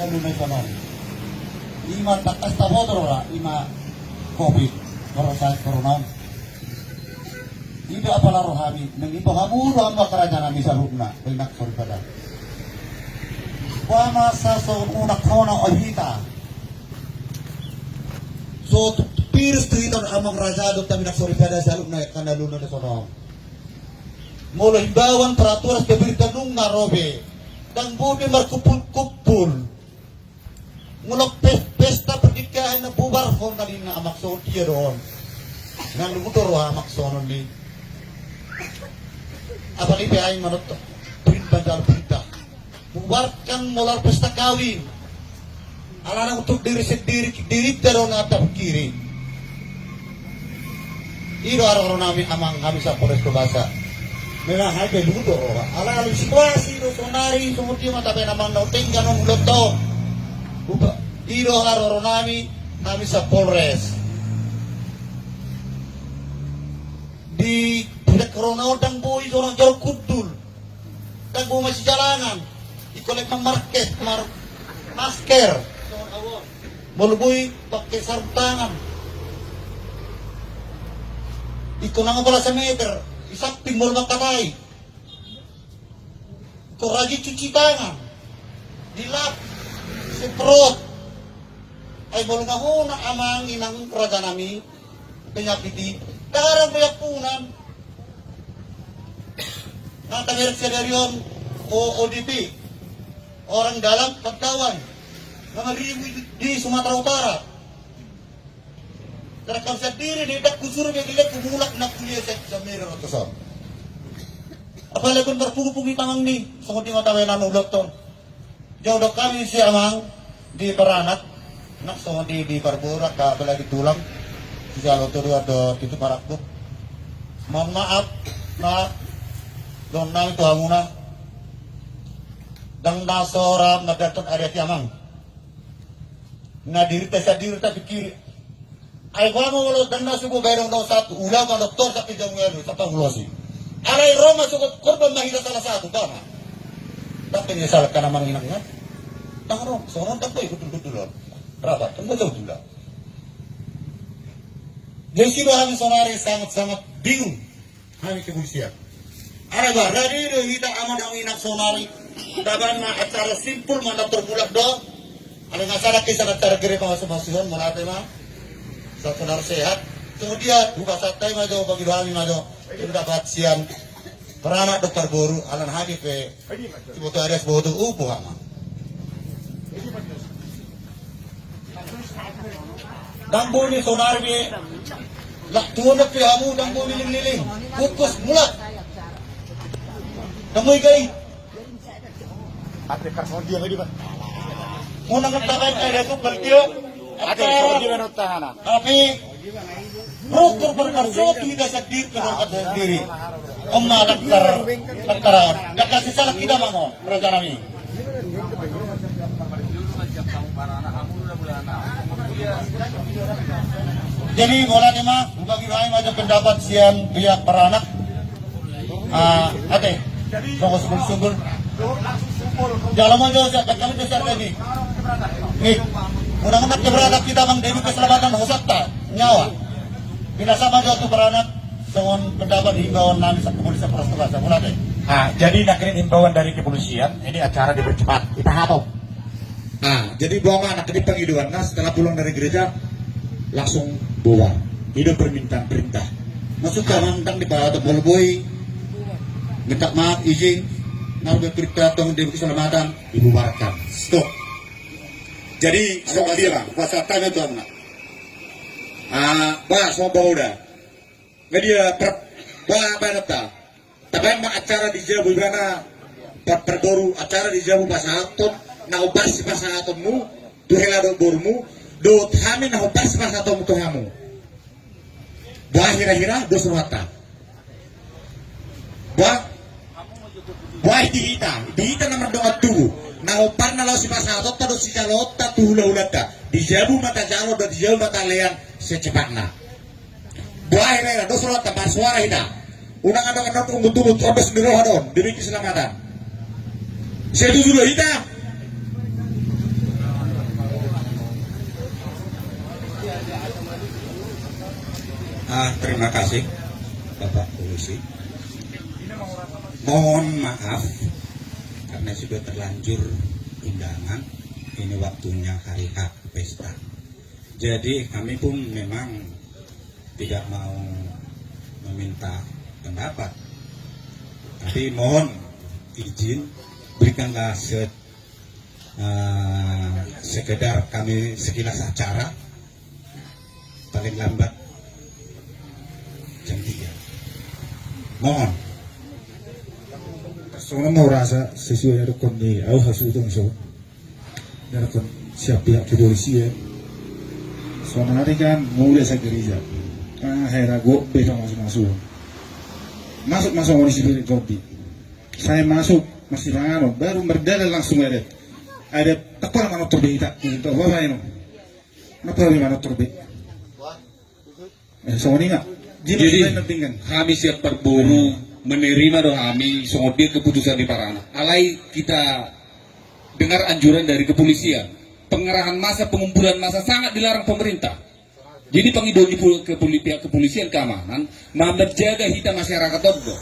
lunay kanon. Ima takas tabodro ra ima COVID para sa corona. Ida apala rohami nang iba hamuro ang makaranya nami sa lubna pinak sorpada. Wama sa so unak kona ohita. So piris tuiton amang rajado tamin sorpada sa lubna kana luna na sono. Mula himbauan peraturan pemerintah nung ngarobe dan bumi markupul-kupul. Mula pesta pernikahan na bubar kong kanina amak so dia doon. Nang lumutor amak so ni. Apa ni ay manot perintah bubarkan mulai pesta kawin alarang untuk diri sendiri daron atap kiri iro araw namin amang kami sa Polres Cubasa mena hay beludo ala situasi do sonari sumuti mata pe namang no tenganong loto iro araw namin kami sa Polres di tidak corona orang boy orang jauh kudul dan boy masih jalanan ikolek market masker boy pakai sarung tangan iko nang pala sa meter isakting mol makatai iko ragi cuci tangan dilap semprot ay bol nga huna amang inang raja nami penyakiti darang punan Nata merek senarion ODP orang dalam pagkawan mga ribu di Sumatera Utara terekam sendiri di dak kusur yang dilihat kumulak nak kuliah sa merek ratusan apalagi kung berpungi tangang ni sungguh di mata wenan ulot to jauh dok kami si amang di Paranak nak sungguh di Barbora ka apalagi tulang si jalo to ada itu parakbuk mohon maaf Don nang itu hamuna dang nasora nadatot area tiamang nadirita sa dirita pikir ay wamo walo dang nasubo gairong no satu ulang ka doktor sa pijamwelo sa pangulosi aray Roma sugot korban mahina salah satu ba tapi ni salah ka namang inang nga tangro soron tapoy kutul-kutulon rabat tunggu jauh juga jadi sino kami sonari sangat-sangat bingung kami kepolisian Araga, dari do kita aman ang inak sonari. Daban ma acara simpul mana terbulak do. Ada ngasara kisah acara gere pangasuhan mulate ma. Sa sonar sehat. Kemudian buka satai majo bagi kami majo. Kita dapat sian peranak dokter boru alan hadi pe. Tiba ada sebuah upu ama. Dambo ni sonari be. Lak tuwa pe hamu dambo liling-liling. Kukus mulat. Kamu gay. Ate karso dia lagi ba? Muna ngatakan ay ako partiyo. Ate karso dia notahana. Tapi prokur berkarso tidak sadir ke diri. Omma lantaran. Kasih salah kita mango raja nami. Jadi bola ni mah bagi kami macam pendapat siang pihak peranak. Ate Tunggu sungguh-sungguh. Jalan aja, kami besar lagi. Nih, mudah-mudahan beranak kita Bang Dewi keselamatan hosata nyawa. Binasa aja tuh beranak dengan pendapat himbauan nami kepolisian Polres Cubasa. Mulai. Jadi nakirin himbauan dari kepolisian, ini acara dipercepat. Kita hapau. Jadi bawa anak di penghidupan. Setelah pulang dari gereja langsung bawa. Hidup permintaan perintah. Masuk ke mantang di bawah atau boy. Minta maaf izin naruh berita tentang Dewi keselamatan Dibubarkan. stop. Jadi soal dia lah kuasa tanya tuh anak. Semua bawa udah. Nggak dia apa nata. Tapi emang acara di Jabu Brana perboru acara di Jabu Pasahaton. Nah ubas pasahatonmu tuh helado bormu do kami nah ubas pasahatonmu tuh kamu. Bah hira-hira do semata. Wah dihita nomor doa tuh. Nah upar na law si pasahatot tado si jalot tatu hula-hulata. Di Jabu mata jalot dan di Jabu mata leang secepatnya. Buah hira-hira do semata suara hita. Unang ada kan tunggu-tunggu odos di rohadon demi keselamatan. Saya dulu hita. Terima kasih Bapak Polisi. Mohon maaf karena sudah terlanjur undangan. Ini waktunya hari H pesta. Jadi kami pun memang tidak mau meminta pendapat. Tapi mohon izin berikanlah sekedar kami sekilas acara paling lambat jam 3. Mohon. Soalnya mau rasa sesuai dengan kondisi, aku harus itu so. Dan siap pihak kepolisian. Soalnya nanti kan mulai saya gereja. Akhirnya gue beda masuk kondisi bilik kopi. Saya masuk masih lama, baru berdalil langsung ada tak pernah mana terbit tak itu apa ini? Kenapa mana terbit? Soalnya nggak. Jadi kami siap berburu menerima doa kami soal keputusan di Parana. Alai kita dengar anjuran dari kepolisian, pengerahan massa, pengumpulan massa sangat dilarang pemerintah. Jadi pengidoli pihak kepolisian keamanan, menjaga hita masyarakat itu,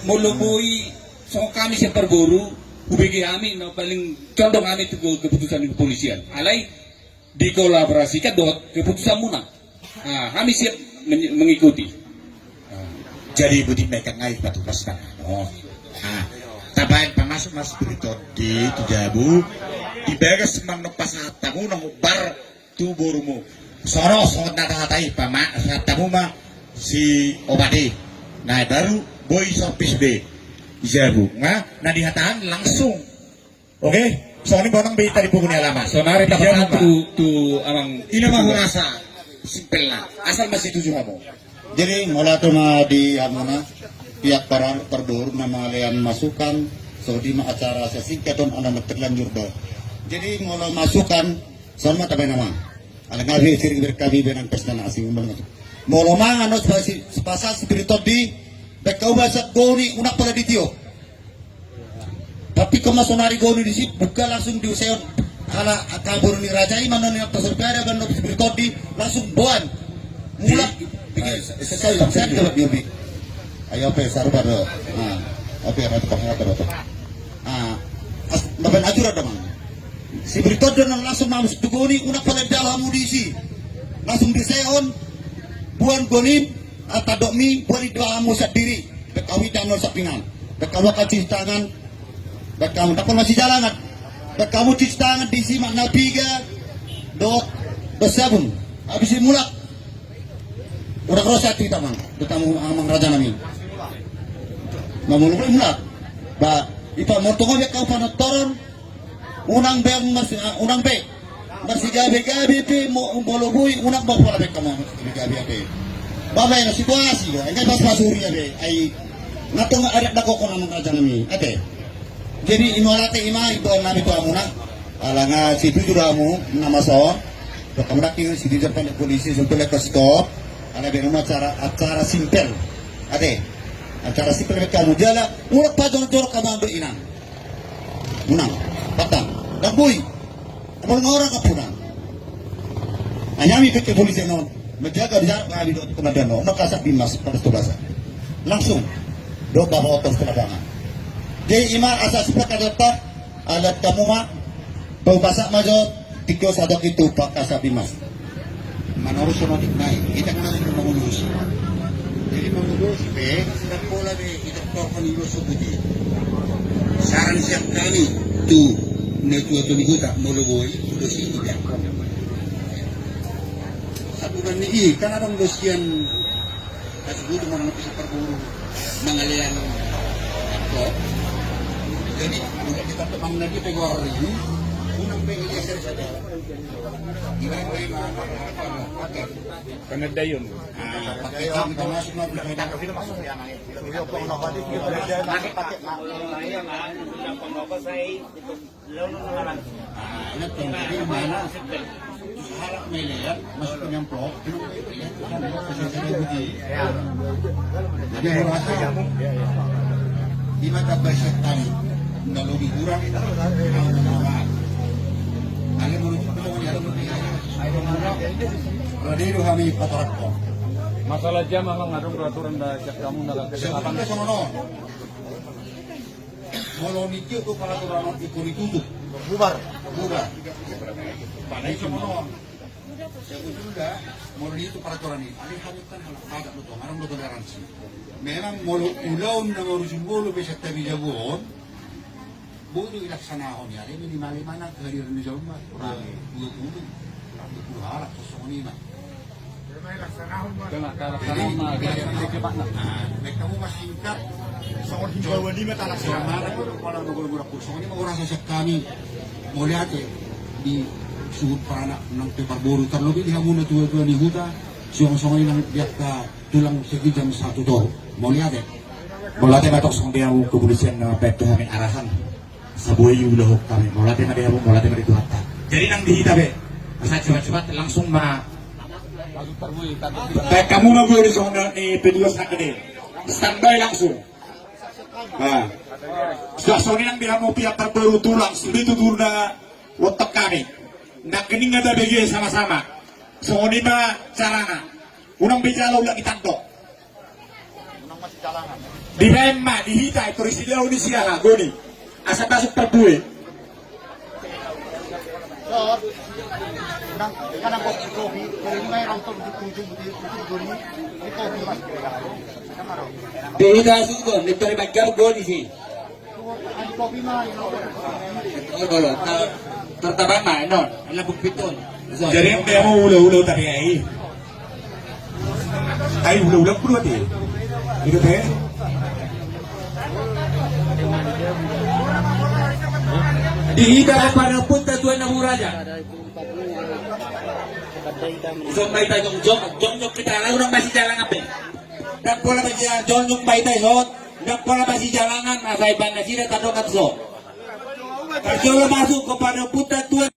melebui soal kami siap berburu, UBG kami, paling condong kami itu keputusan kepolisian. Alai dikolaborasikan dengan keputusan munah. Nah, kami siap mengikuti. Jadi budi mereka ngaih batu pasang. Tabayan pamasuk mas berito di Tujabu di bagas manok pasatamu nang bar tuburumu. Sono songot natahatai pasatamu mah si obade. Nah baru boy sopis be Tujabu. Nah dihatahan langsung. Oke, soalnya bonang be tadi pukul alamat. Sonari Tujabu tapat tu amang ini mah rasa simpel lah. Asal masih tujuh kamu. Jadi mulai tu na di amana pihak para perburu nama lian masukan so di acara sesingkaton anak terlanjur do. Jadi mulai masukan sama tabai nama. Alang ngawi sering berkabi benang pesta asing umum itu. Mulai mangan nos sepasa spiritot di bekau bahasa goni unak pada ditio. Tapi kemasonari goni di sini buka langsung diusayon ala kabur ni rajai mana ni peserta ban spiritot di langsung buan mulak. Saya coba biar ayo pe saru baru oke rata rata bapak ajur ada mang si berikut dan langsung masuk dugoni unak pada dalam mudisi langsung diseon buan gonim atau dokmi buan itu amu sendiri bekawi dan nol sapingan bekawa kacis tangan bekamu tak masih jalanat bekamu cuci tangan di si makna piga dok sabun habis mulak udah kerosat kita mang amang raja nami mamulu mulak ba ipa motongo be kau panat toron unang be masih gabe pe molobui unang ba pala be kamu gabe baba na situasi ga enggak pas pasuri be ai natong ada dako ko namang raja nami ate jadi imolate ima itu nami to amuna alanga situ juramu nama so to kamu dak si di depan polisi sampai ke stop ada berumah acara simpel, acara simpel mereka mujala, urat pajon jorok kamu ambil inang, munang, patang, dan boy, orang orang kapunang. Hanya kami ke polisi non, menjaga jarak kami do kemudian no, makasak bimas pada tubasa, langsung, do bawa otos kenadangan. Jadi ima asas perkara alat kamu mah, bau basak majo, tiga sadok itu pakasa bimas. Menurut sonotik naik, kita kan harus mengurus. Jadi mengurus, sedang pola kita korban urus budi. Saran siap kami tu netu atau minggu tak moloboi urus ini tidak. Satu dan ini kan ada dosian kasih guru mana bisa berburu mengalian kok. Jadi untuk kita temang lagi pegor ini, unang pengen saja. Karena dayon. Pakai kita masuk di mata basyat tadi kalau kurang Radiro kami patorakko. Masalah jam memang ngadong peraturan dah siap kamu nak kesehatan. Sebenarnya sono non. Kalau nikah tuh peraturan ikut ditutup. Bubar. Pada itu non. Sebetulnya mau itu peraturan ini. Alih alih kan agak betul. Orang betul garansi. Memang mau ulaun na mau simbolo bisa tabi jagoon. Bodo ilaksanahon ya. Ini minimal mana kehadiran di Jawa kurang 20 harap sesungguhnya. Tengah sana mah cepat nak. Mereka mau masih singkat. Soal himbauan ini mata laksana. Kalau nunggu-nunggu kurang ini mau orang sesek kami mau lihat ya di suhut peranak nang peparboru terlebih dia muna tua-tua di huta siang-siang ini nang biak tulang segi jam 1 doh mau lihat ya Mau latih batok sang dia kepolisian baik tuh kami arahan. Sabuai udah kami mau latih dia mau latih di Tuhan. Jadi nang dihita be. Asal cepat-cepat langsung Baik kamu na gue di sana ni P2 sakit standby langsung. Nah, sudah nang bilang mau pihak terbaru tulang sudah itu turna otak kami. Nak kening ada bagi sama-sama. Soalnya mah carana. Unang bicara ulah kita tok. Di Rema, di Hita, itu risida di siaha, goni. Asal masuk perbuih. Kadang kok kopi dari mai untuk tujuh goni itu mas. Di Hita sudah, itu di bagian goni sih. Ada kopi mah. Kalau tertaban mah, non, ala bukpiton. jadi yang dia mau ulah-ulah tadi ai ulah-ulah kudu teh. Itu teh. Di Hita pada punta tuan na muraja. Zombay tayo jong kita lang urang masih jalan apa? Dan pola masih jong bay tayo hot. Dan pola masih jalanan asai banda sila tanong at so. Kalau masuk kepada punta tuan